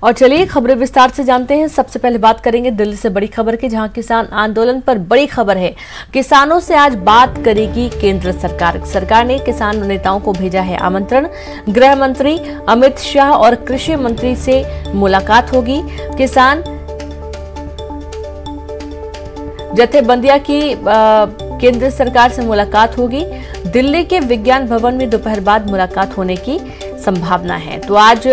और चलिए खबरें विस्तार से जानते हैं। सबसे पहले बात करेंगे दिल्ली से बड़ी खबर की, जहां किसान आंदोलन पर बड़ी खबर है। किसानों से आज बात करेगी केंद्र सरकार। सरकार ने किसान नेताओं को भेजा है आमंत्रण। गृह मंत्री अमित शाह और कृषि मंत्री से मुलाकात होगी। किसान जथेबंदियों की केंद्र सरकार से मुलाकात होगी। दिल्ली के विज्ञान भवन में दोपहर बाद मुलाकात होने की संभावना है। तो आज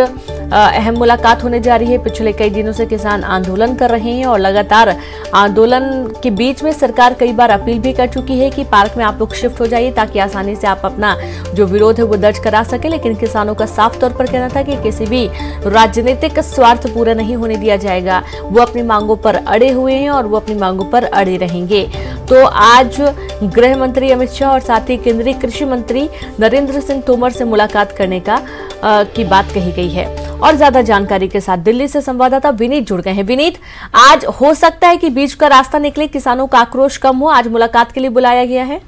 अहम मुलाकात होने जा रही है। पिछले कई दिनों से किसान आंदोलन कर रहे हैं और लगातार आंदोलन के बीच में सरकार कई बार अपील भी कर चुकी है कि पार्क में आप लोग शिफ्ट हो जाइए ताकि आसानी से आप अपना जो विरोध है वो दर्ज करा सके। लेकिन किसानों का साफ तौर पर कहना था कि किसी भी राजनीतिक स्वार्थ पूरा नहीं होने दिया जाएगा। वो अपनी मांगों पर अड़े हुए हैं और वो अपनी मांगों पर अड़े रहेंगे। तो आज गृह मंत्री अमित शाह और साथ ही केंद्रीय कृषि मंत्री नरेंद्र सिंह तोमर से मुलाकात करने की बात कही गई है। और ज्यादा जानकारी के साथ दिल्ली से संवाददाता विनीत जुड़ गए हैं। विनीत, आज हो सकता है कि बीच का रास्ता निकले, किसानों का आक्रोश कम हो, आज मुलाकात के लिए बुलाया गया है।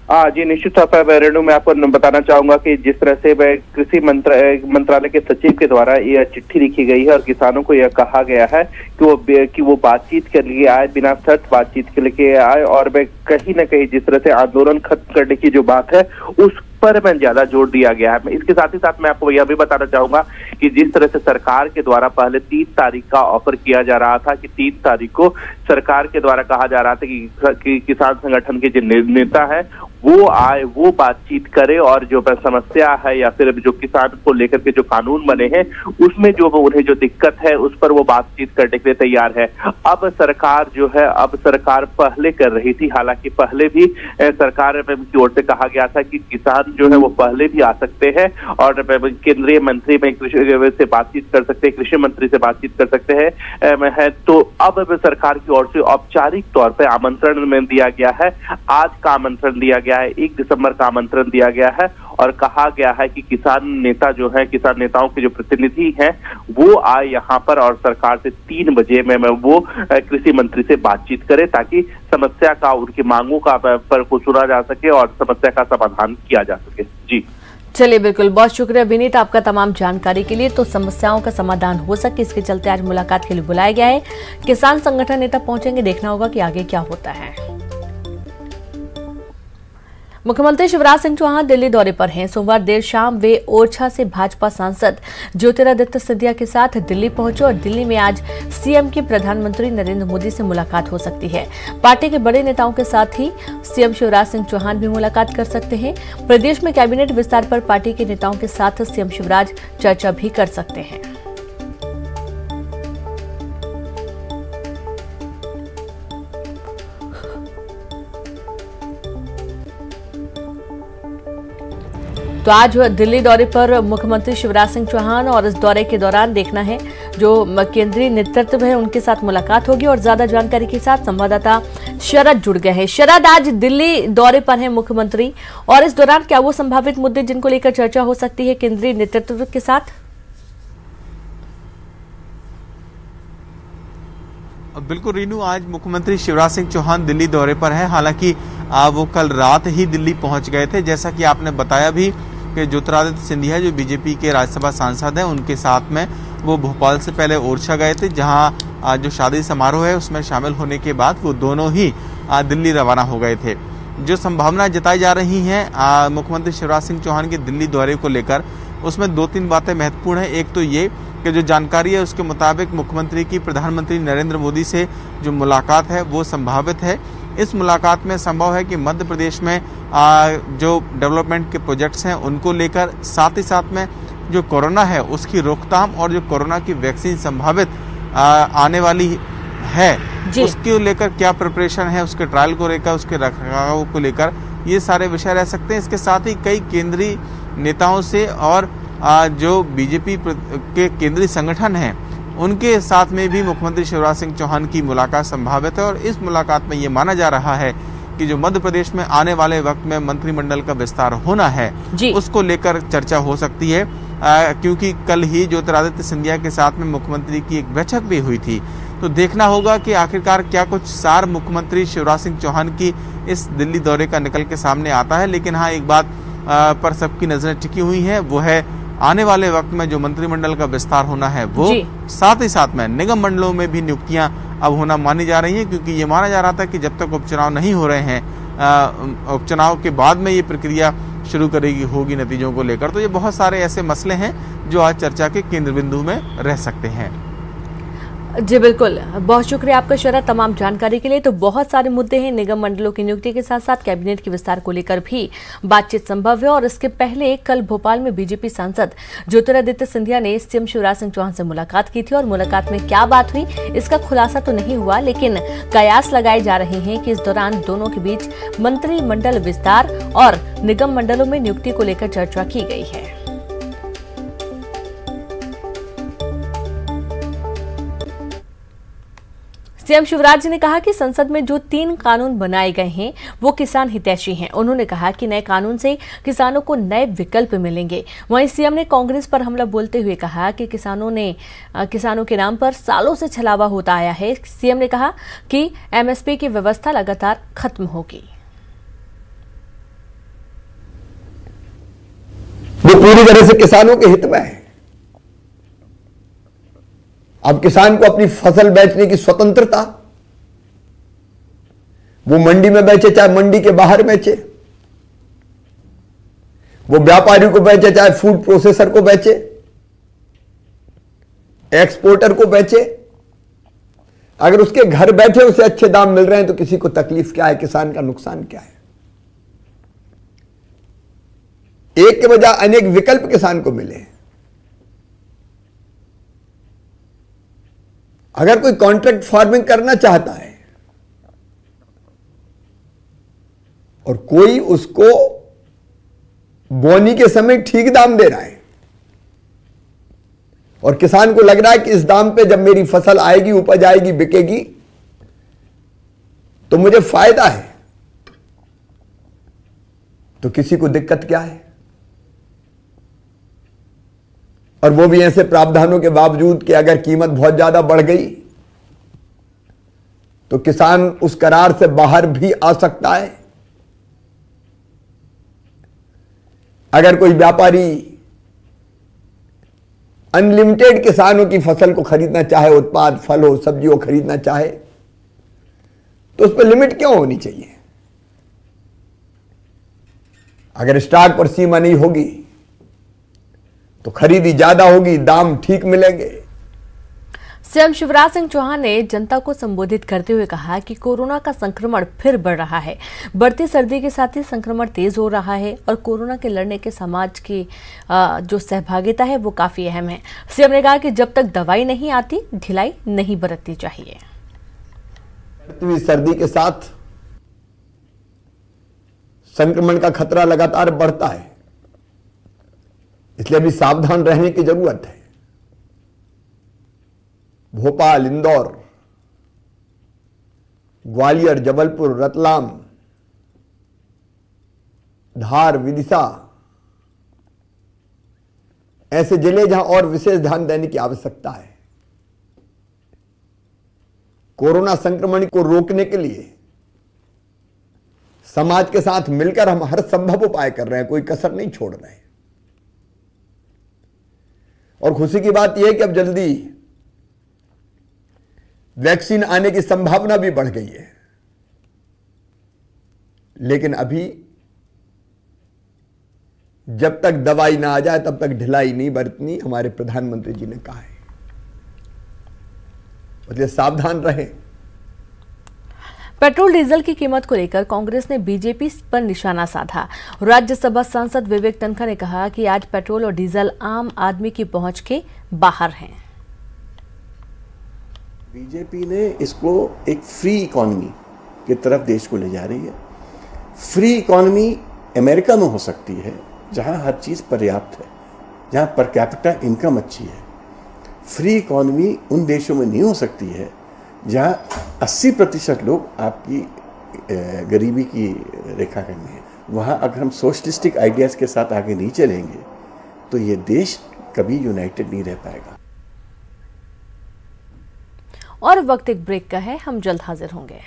जी निश्चित तौर पर रेणु, मैं आपको बताना चाहूंगा कि जिस तरह से कृषि मंत्रालय के सचिव के द्वारा यह चिट्ठी लिखी गई है और किसानों को यह कहा गया है कि वो बातचीत के लिए आए, बिना शर्त बातचीत के लिए आए। और कहीं न कहीं जिस तरह से आंदोलन खत्म करने की जो बात है उस पर में ज्यादा जोर दिया गया है। इसके साथ ही साथ मैं आपको यह भी बताना चाहूंगा कि जिस तरह से सरकार के द्वारा पहले 3 तारीख का ऑफर किया जा रहा था कि 3 तारीख को सरकार के द्वारा कहा जा रहा था कि किसान संगठन के जो नेता है वो आए, वो बातचीत करे और जो समस्या है या फिर जो किसान को लेकर के जो कानून बने हैं उसमें जो उन्हें जो दिक्कत है उस पर वो बातचीत करने के लिए तैयार है। अब सरकार पहले कर रही थी, हालांकि पहले भी सरकार की ओर से कहा गया था कि किसान जो है वो पहले भी आ सकते हैं और केंद्रीय मंत्री में से बातचीत कर सकते हैं, कृषि मंत्री से बातचीत कर सकते हैं। तो अब सरकार की ओर से औपचारिक तौर पर आमंत्रण में दिया गया है। आज का आमंत्रण दिया गया है, 1 दिसंबर का आमंत्रण दिया गया है और कहा गया है कि किसान नेताओं के जो प्रतिनिधि हैं वो आए यहाँ पर और सरकार से 3 बजे में वो कृषि मंत्री से बातचीत करे ताकि समस्या का, उनकी मांगों का पर को सुना जा सके और समस्या का समाधान किया जा सके। जी चलिए, बिल्कुल, बहुत शुक्रिया विनीत आपका तमाम जानकारी के लिए। तो समस्याओं का समाधान हो सके इसके चलते आज मुलाकात के लिए बुलाया गया है। किसान संगठन नेता पहुंचेंगे, देखना होगा कि आगे क्या होता है। मुख्यमंत्री शिवराज सिंह चौहान दिल्ली दौरे पर हैं। सोमवार देर शाम वे ओरछा से भाजपा सांसद ज्योतिरादित्य सिंधिया के साथ दिल्ली पहुंचे और दिल्ली में आज सीएम की प्रधानमंत्री नरेंद्र मोदी से मुलाकात हो सकती है। पार्टी के बड़े नेताओं के साथ ही सीएम शिवराज सिंह चौहान भी मुलाकात कर सकते हैं। प्रदेश में कैबिनेट विस्तार पर पार्टी के नेताओं के साथ सीएम शिवराज चर्चा भी कर सकते हैं। तो आज दिल्ली दौरे पर मुख्यमंत्री शिवराज सिंह चौहान और इस दौरे के दौरान देखना है जो केंद्रीय नेतृत्व है उनके साथ मुलाकात होगी। और ज्यादा जानकारी के साथ संवाददाता शरद जुड़ गए हैं। शरद, आज दिल्ली दौरे पर है मुख्यमंत्री और इस दौरान क्या वो संभावित मुद्दे जिनको लेकर चर्चा हो सकती है केंद्रीय नेतृत्व के साथ? बिल्कुल रीनू, आज मुख्यमंत्री शिवराज सिंह चौहान दिल्ली दौरे पर है। हालांकि वो कल रात ही दिल्ली पहुंच गए थे। जैसा कि आपने बताया भी कि ज्योतिरादित्य सिंधिया जो बीजेपी के राज्यसभा सांसद हैं उनके साथ में वो भोपाल से पहले ओरछा गए थे, जहां जो शादी समारोह है उसमें शामिल होने के बाद वो दोनों ही दिल्ली रवाना हो गए थे। जो संभावना जताई जा रही हैं मुख्यमंत्री शिवराज सिंह चौहान के दिल्ली दौरे को लेकर, उसमें 2-3 बातें महत्वपूर्ण हैं। एक तो ये कि जो जानकारी है उसके मुताबिक मुख्यमंत्री की प्रधानमंत्री नरेंद्र मोदी से जो मुलाकात है वो संभावित है। इस मुलाकात में संभव है कि मध्य प्रदेश में जो डेवलपमेंट के प्रोजेक्ट्स हैं उनको लेकर, साथ ही साथ में जो कोरोना है उसकी रोकथाम और जो कोरोना की वैक्सीन संभावित आने वाली है उसको लेकर क्या प्रिपरेशन है, उसके ट्रायल को लेकर, उसके रखरखाव को लेकर, ये सारे विषय रह सकते हैं। इसके साथ ही कई केंद्रीय नेताओं से और जो बीजेपी के केंद्रीय संगठन हैं उनके साथ में भी मुख्यमंत्री शिवराज सिंह चौहान की मुलाकात संभावित है। और इस मुलाकात में ये माना जा रहा है कि जो मध्य प्रदेश में आने वाले वक्त में मंत्रिमंडल का विस्तार होना है उसको लेकर चर्चा हो सकती है, क्योंकि कल ही ज्योतिरादित्य सिंधिया के साथ में मुख्यमंत्री की एक बैठक भी हुई थी। तो देखना होगा कि आखिरकार क्या कुछ सार मुख्यमंत्री शिवराज सिंह चौहान की इस दिल्ली दौरे का निकल के सामने आता है। लेकिन हाँ, एक बात पर सबकी नजरें टिकी हुई हैं, वो है आने वाले वक्त में जो मंत्रिमंडल का विस्तार होना है वो, साथ ही साथ में निगम मंडलों में भी नियुक्तियां अब होना मानी जा रही हैं, क्योंकि ये माना जा रहा था कि जब तक उपचुनाव नहीं हो रहे हैं, उपचुनाव के बाद में ये प्रक्रिया शुरू होगी नतीजों को लेकर। तो ये बहुत सारे ऐसे मसले हैं जो आज चर्चा के केंद्र बिंदु में रह सकते हैं। जी बिल्कुल, बहुत शुक्रिया आपका शरद तमाम जानकारी के लिए। तो बहुत सारे मुद्दे हैं, निगम मंडलों की नियुक्ति के साथ साथ कैबिनेट के विस्तार को लेकर भी बातचीत संभव है। और इसके पहले कल भोपाल में बीजेपी सांसद ज्योतिरादित्य सिंधिया ने सीएम शिवराज सिंह चौहान से मुलाकात की थी और मुलाकात में क्या बात हुई इसका खुलासा तो नहीं हुआ, लेकिन कयास लगाए जा रहे हैं कि इस दौरान दोनों के बीच मंत्रिमंडल विस्तार और निगम मंडलों में नियुक्ति को लेकर चर्चा की गई है। सीएम शिवराज जी ने कहा कि संसद में जो 3 कानून बनाए गए हैं वो किसान हितैषी हैं। उन्होंने कहा कि नए कानून से किसानों को नए विकल्प मिलेंगे। वहीं सीएम ने कांग्रेस पर हमला बोलते हुए कहा कि किसानों के नाम पर सालों से छलावा होता आया है। सीएम ने कहा कि एमएसपी की व्यवस्था लगातार खत्म होगी। वो पूरी तरह से किसानों के हित में है। अब किसान को अपनी फसल बेचने की स्वतंत्रता, वो मंडी में बेचे चाहे मंडी के बाहर बेचे, वो व्यापारी को बेचे चाहे फूड प्रोसेसर को बेचे, एक्सपोर्टर को बेचे, अगर उसके घर बैठे उसे अच्छे दाम मिल रहे हैं तो किसी को तकलीफ क्या है, किसान का नुकसान क्या है। एक के बजाय अनेक विकल्प किसान को मिले। अगर कोई कॉन्ट्रैक्ट फार्मिंग करना चाहता है और कोई उसको बोनी के समय ठीक दाम दे रहा है और किसान को लग रहा है कि इस दाम पे जब मेरी फसल आएगी, उपज आएगी, बिकेगी तो मुझे फायदा है, तो किसी को दिक्कत क्या है। और वो भी ऐसे प्रावधानों के बावजूद कि अगर कीमत बहुत ज्यादा बढ़ गई तो किसान उस करार से बाहर भी आ सकता है। अगर कोई व्यापारी अनलिमिटेड किसानों की फसल को खरीदना चाहे, उत्पाद फल हो सब्जी हो खरीदना चाहे, तो उस पर लिमिट क्यों होनी चाहिए। अगर स्टॉक पर सीमा नहीं होगी तो खरीदी ज्यादा होगी, दाम ठीक मिलेंगे। सीएम शिवराज सिंह चौहान ने जनता को संबोधित करते हुए कहा कि कोरोना का संक्रमण फिर बढ़ रहा है। बढ़ती सर्दी के साथ ही संक्रमण तेज हो रहा है और कोरोना के लड़ने के समाज की जो सहभागिता है वो काफी अहम है। सीएम ने कहा कि जब तक दवाई नहीं आती ढिलाई नहीं बरतनी चाहिए। बढ़ती सर्दी के साथ संक्रमण का खतरा लगातार बढ़ता है, इसलिए अभी सावधान रहने की जरूरत है। भोपाल, इंदौर, ग्वालियर, जबलपुर, रतलाम, धार, विदिशा ऐसे जिले जहां और विशेष ध्यान देने की आवश्यकता है। कोरोना संक्रमण को रोकने के लिए समाज के साथ मिलकर हम हर संभव उपाय कर रहे हैं, कोई कसर नहीं छोड़ रहे हैं। और खुशी की बात यह है कि अब जल्दी वैक्सीन आने की संभावना भी बढ़ गई है, लेकिन अभी जब तक दवाई ना आ जाए तब तक ढिलाई नहीं बरतनी, हमारे प्रधानमंत्री जी ने कहा है। इसलिए सावधान रहें। पेट्रोल डीजल की कीमत को लेकर कांग्रेस ने बीजेपी पर निशाना साधा। राज्यसभा सांसद विवेक तनखा ने कहा कि आज पेट्रोल और डीजल आम आदमी की पहुंच के बाहर हैं। बीजेपी ने इसको एक फ्री इकोनॉमी की तरफ देश को ले जा रही है। फ्री इकोनॉमी अमेरिका में हो सकती है जहां हर चीज पर्याप्त है, जहां पर कैपिटा इनकम अच्छी है। फ्री इकोनॉमी उन देशों में नहीं हो सकती है जहां 80% लोग आपकी गरीबी की रेखा में है। वहां अगर हम सोशलिस्टिक आइडियाज के साथ आगे नहीं चलेंगे तो ये देश कभी यूनाइटेड नहीं रह पाएगा। और वक्त एक ब्रेक का है, हम जल्द हाजिर होंगे।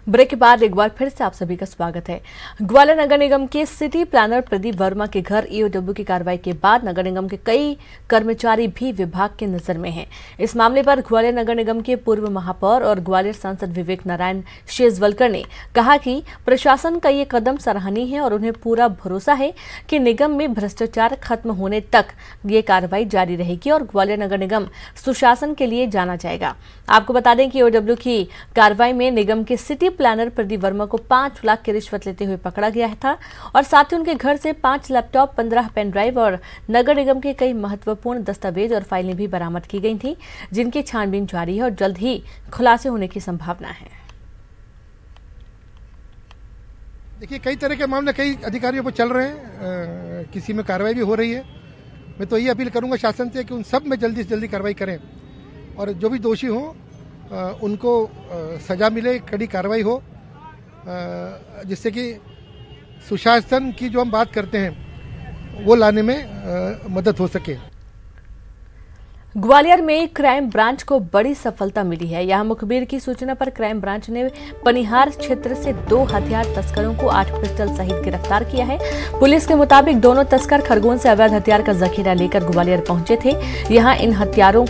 ब्रेक के बाद एक बार फिर से आप सभी का स्वागत है। ग्वालियर नगर निगम के सिटी प्लानर प्रदीप वर्मा के घर ईओडब्ल्यू की कार्रवाई के बाद नगर निगम के कई कर्मचारी भी विभाग के नजर में हैं। इस मामले पर ग्वालियर नगर निगम के पूर्व महापौर और ग्वालियर सांसद विवेक नारायण शेजवलकर ने कहा कि प्रशासन का ये कदम सराहनीय है और उन्हें पूरा भरोसा है कि निगम में भ्रष्टाचार खत्म होने तक ये कार्रवाई जारी रहेगी और ग्वालियर नगर निगम सुशासन के लिए जाना जाएगा। आपको बता दें कि ईओडब्ल्यू की कार्रवाई में निगम के सिटी प्लानर प्रदीप वर्मा को 5 लाख की रिश्वत लेते हुए पकड़ा गया था और साथ ही उनके घर से 5 लैपटॉप, 15 पेन ड्राइव और नगर निगम के कई महत्वपूर्ण दस्तावेज और फाइलें भी बरामद की गई थी, जिनकी छानबीन जारी है और जल्द ही खुलासे होने की संभावना है। देखिए, कई तरह के मामले कई अधिकारियों पर चल रहे हैं, किसी में कार्रवाई भी हो रही है। मैं तो ये अपील करूंगा शासन से कि उन सब में जल्दी से जल्दी कार्रवाई करें और जो भी दोषी हों उनको सजा मिले, कड़ी कार्रवाई हो, जिससे कि सुशासन की जो हम बात करते हैं वो लाने में मदद हो सके। ग्वालियर में क्राइम ब्रांच को बड़ी सफलता मिली है। यहां मुखबिर की सूचना पर क्राइम ब्रांच ने पनिहार क्षेत्र से 2 हथियार तस्करों को 8 पिस्टल सहित गिरफ्तार किया है। पुलिस के मुताबिक दोनों तस्कर खरगोन से अवैध हथियार का जखीरा लेकर ग्वालियर पहुंचे थे। यहां इन हथियारों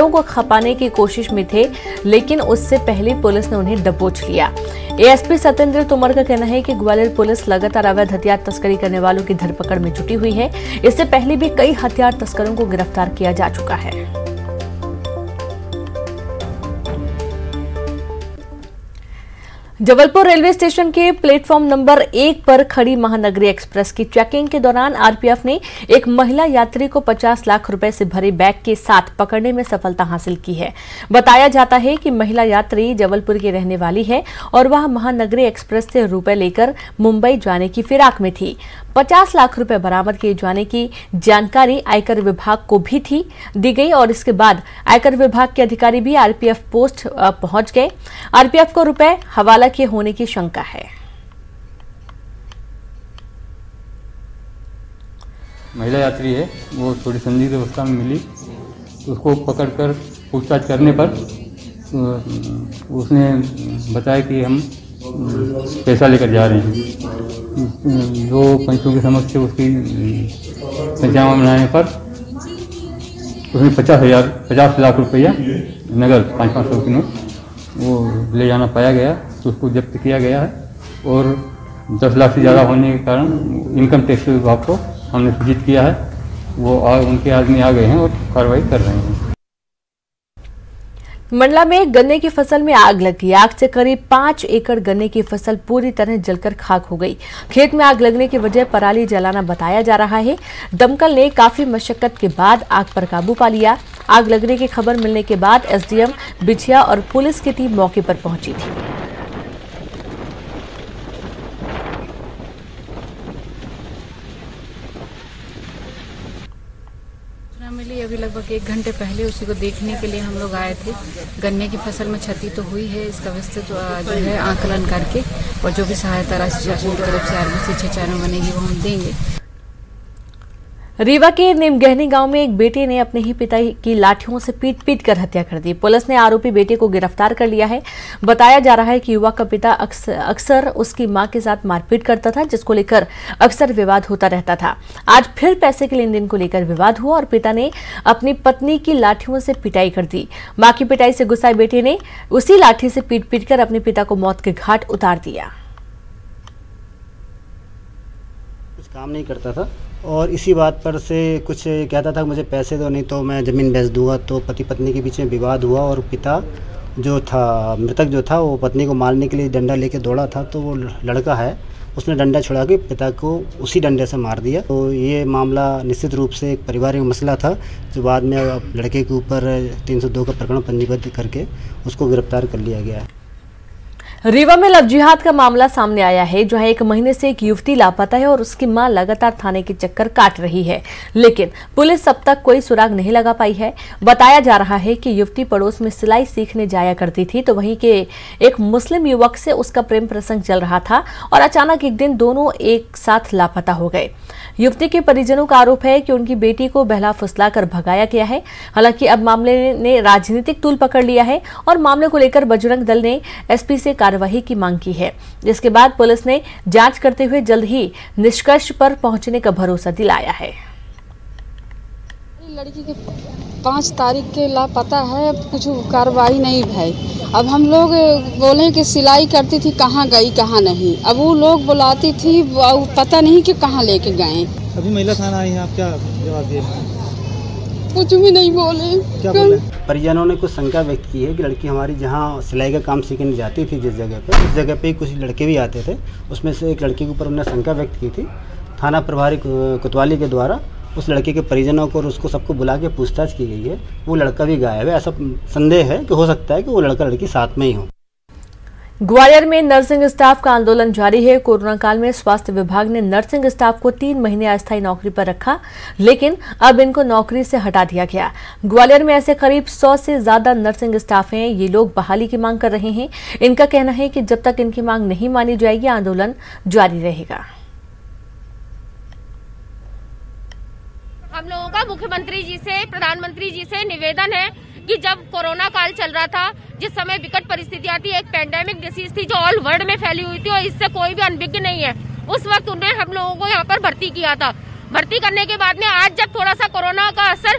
को खपाने की कोशिश में थे, लेकिन उससे पहले पुलिस ने उन्हें दबोच लिया। एएसपी सत्येंद्र तोमर का कहना है कि ग्वालियर पुलिस लगातार अवैध हथियार तस्करी करने वालों की धरपकड़ में जुटी हुई है। इससे पहले भी कई हथियार तस्करों को गिरफ्तार किया जा चुका है। जबलपुर रेलवे स्टेशन के प्लेटफॉर्म नंबर 1 पर खड़ी महानगरी एक्सप्रेस की चेकिंग के दौरान आरपीएफ ने एक महिला यात्री को 50 लाख रुपए से भरे बैग के साथ पकड़ने में सफलता हासिल की है। बताया जाता है कि महिला यात्री जबलपुर की रहने वाली है और वह महानगरी एक्सप्रेस से रुपए लेकर मुंबई जाने की फिराक में थी। 50 लाख रुपए बरामद किए जाने की जानकारी आयकर विभाग को भी दी गई और इसके बाद आयकर विभाग के अधिकारी भी आरपीएफ पोस्ट पहुंच गए। आरपीएफ को रुपए हवाला के होने की शंका है। महिला यात्री है, वो थोड़ी संदिग्ध अवस्था में मिली, तो उसको पकड़कर पूछताछ करने पर उसने बताया कि हम पैसा लेकर जा रहे हैं। दो पंचों के समक्ष से उसकी पंचांग बनाने पर उसने 50 लाख रुपया नगद 500 की नोट वो ले जाना पाया गया, तो उसको जब्त किया गया है और 10 लाख से ज़्यादा होने के कारण इनकम टैक्स विभाग को हमने सूचित किया है। वो उनके आदमी आ गए हैं और कार्रवाई कर रहे हैं। मंडला में गन्ने की फसल में आग लग गई। आग से करीब 5 एकड़ गन्ने की फसल पूरी तरह जलकर खाक हो गई। खेत में आग लगने की वजह पराली जलाना बताया जा रहा है। दमकल ने काफी मशक्कत के बाद आग पर काबू पा लिया। आग लगने की खबर मिलने के बाद एसडीएम बिछिया और पुलिस की टीम मौके पर पहुंची थी। मिली अभी लगभग 1 घंटे पहले, उसी को देखने के लिए हम लोग आए थे। गन्ने की फसल में क्षति तो हुई है, इसका विस्तृत जो है आकलन करके और जो भी सहायता राशि शासन की तरफ से आरबीसी 6 में बनेगी वो हम देंगे। रीवा के निमगहनी गांव में एक बेटे ने अपने ही पिता की लाठियों से पीट कर हत्या कर दी। पुलिस ने आरोपी बेटे को गिरफ्तार कर लिया है। बताया जा रहा है कि युवक का पिता अक्सर उसकी मां के साथ मारपीट करता था, जिसको लेकर अक्सर विवाद होता रहता था। आज फिर पैसे के लेन देन को लेकर विवाद हुआ और पिता ने अपनी पत्नी की लाठियों से पिटाई कर दी। मां की पिटाई से गुस्साए बेटे ने उसी लाठी से पीट कर अपने पिता को मौत के घाट उतार दिया। कुछ काम नहीं करता था और इसी बात पर से कुछ कहता था मुझे पैसे दो, नहीं तो मैं ज़मीन बेच दूंगा। तो पति पत्नी के बीच में विवाद हुआ और पिता जो था, मृतक जो था, वो पत्नी को मारने के लिए डंडा लेके दौड़ा था। तो वो लड़का है, उसने डंडा छुड़ा के पिता को उसी डंडे से मार दिया। तो ये मामला निश्चित रूप से एक पारिवारिक मसला था, जो बाद में लड़के के ऊपर 302 का प्रकरण पंजीबद्ध करके उसको गिरफ्तार कर लिया गया है। रीवा में लव जिहाद का मामला सामने आया है, जहां 1 महीने से एक युवती लापता है और उसकी मां लगातार थाने के चक्कर काट रही है, लेकिन पुलिस अब तक कोई सुराग नहीं लगा पाई है। बताया जा रहा है कि युवती पड़ोस में सिलाई सीखने जाया करती थी, तो वहीं के एक मुस्लिम युवक से उसका प्रेम प्रसंग चल रहा था और अचानक एक दिन दोनों एक साथ लापता हो गए। युवती के परिजनों का आरोप है कि उनकी बेटी को बहला फुसलाकर भगाया गया है। हालांकि अब मामले ने राजनीतिक तूल पकड़ लिया है और मामले को लेकर बजरंग दल ने एसपी से कार्रवाई की मांग की है, जिसके बाद पुलिस ने जांच करते हुए जल्द ही निष्कर्ष पर पहुंचने का भरोसा दिलाया है। लड़की के 5 तारीख के लापता है, कुछ कार्रवाई नहीं भाई। अब हम लोग बोले कि सिलाई करती थी, कहाँ गई कहाँ नहीं। अब वो लोग बुलाती थी, पता नहीं कि कहाँ लेके गए। अभी महिला थाना आई है, आप क्या जवाब दिए? कुछ भी नहीं बोले। क्या बोले? परिजनों ने कुछ शंका व्यक्त की है कि लड़की हमारी जहाँ सिलाई का काम सीखने जाती थी जिस जगह पे, उस जगह पे कुछ लड़के भी आते थे। उसमें से एक लड़के के ऊपर उन्होंने शंका व्यक्त की थी। थाना प्रभारी कोतवाली के द्वारा उस लड़के के परिजनों को और उसको सबको बुला के पूछताछ की गई है। वो लड़का भी गायब है, ऐसा संदेह है कि हो सकता है कि वो लड़का लड़की साथ में ही हो। ग्वालियर में नर्सिंग स्टाफ का आंदोलन जारी है। कोरोना काल में स्वास्थ्य विभाग ने नर्सिंग स्टाफ को 3 महीने अस्थायी नौकरी पर रखा, लेकिन अब इनको नौकरी से हटा दिया गया। ग्वालियर में ऐसे करीब 100 से ज्यादा नर्सिंग स्टाफ हैं। ये लोग बहाली की मांग कर रहे हैं। इनका कहना है कि जब तक इनकी मांग नहीं मानी जाएगी, आंदोलन जारी रहेगा। हम लोगों का मुख्यमंत्री जी से, प्रधानमंत्री जी से निवेदन है कि जब कोरोना काल चल रहा था, जिस समय विकट परिस्थितियां थी, एक पैंडेमिक डिसीज थी जो ऑल वर्ल्ड में फैली हुई थी और इससे कोई भी अनभिज्ञ नहीं है, उस वक्त उन्होंने हम लोगों को यहाँ पर भर्ती किया था। भर्ती करने के बाद में आज जब थोड़ा सा कोरोना का असर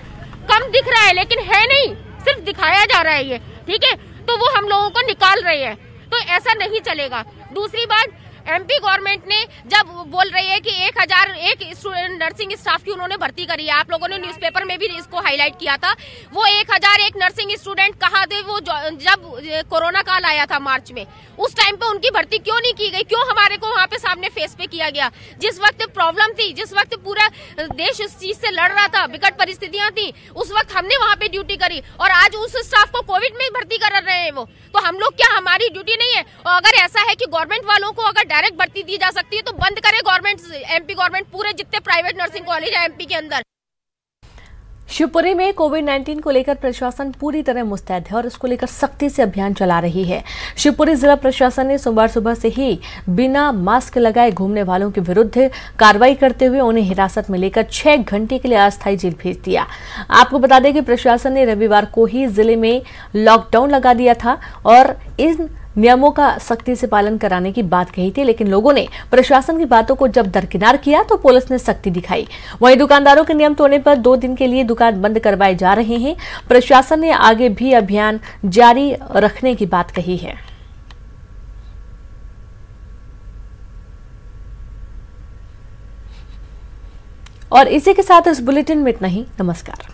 कम दिख रहा है, लेकिन है नहीं, सिर्फ दिखाया जा रहा है ये, ठीक है, तो वो हम लोगों को निकाल रहे हैं, तो ऐसा नहीं चलेगा। दूसरी बात, एमपी गवर्नमेंट ने जब बोल रही है कि 1001 स्टूडेंट नर्सिंग स्टाफ की उन्होंने भर्ती करी है, आप लोगों ने न्यूज़पेपर में भी इसको हाईलाइट किया था। वो 1001 नर्सिंग स्टूडेंट कहाँ थे? वो जब कोरोना काल आया था मार्च में, उस टाइम पे उनकी भर्ती क्यों नहीं की गई? क्यों हमारे को वहाँ पे सामने फेस पे किया गया? जिस वक्त प्रॉब्लम थी, जिस वक्त पूरा देश इस चीज से लड़ रहा था, विकट परिस्थितियां थी, उस वक्त हमने वहाँ पे ड्यूटी करी और आज उस स्टाफ को कोविड में भर्ती कर रहे हैं वो, तो हम लोग क्या, हमारी ड्यूटी नहीं है? और अगर ऐसा है कि गवर्नमेंट वालों को अगर डायरेक्ट भर्ती दी जा सकती है तो बंद करे गवर्नमेंट, एमपी गवर्नमेंट पूरे जितने प्राइवेट नर्सिंग कॉलेज है एमपी के अंदर। शिवपुरी में कोविड-19 को लेकर प्रशासन पूरी तरह मुस्तैद है और इसको लेकर सख्ती से अभियान चला रही है। शिवपुरी जिला प्रशासन ने सोमवार सुबह से ही बिना मास्क लगाए घूमने वालों के विरुद्ध कार्रवाई करते हुए उन्हें हिरासत में लेकर 6 घंटे के लिए अस्थायी जेल भेज दिया। आपको बता दें कि प्रशासन ने रविवार को ही जिले में लॉकडाउन लगा दिया था और इन नियमों का सख्ती से पालन कराने की बात कही थी, लेकिन लोगों ने प्रशासन की बातों को जब दरकिनार किया तो पुलिस ने सख्ती दिखाई। वहीं दुकानदारों के नियम तोड़ने पर 2 दिन के लिए दुकान बंद करवाए जा रहे हैं। प्रशासन ने आगे भी अभियान जारी रखने की बात कही है। और इसी के साथ इस बुलेटिन में इतना ही। नमस्कार।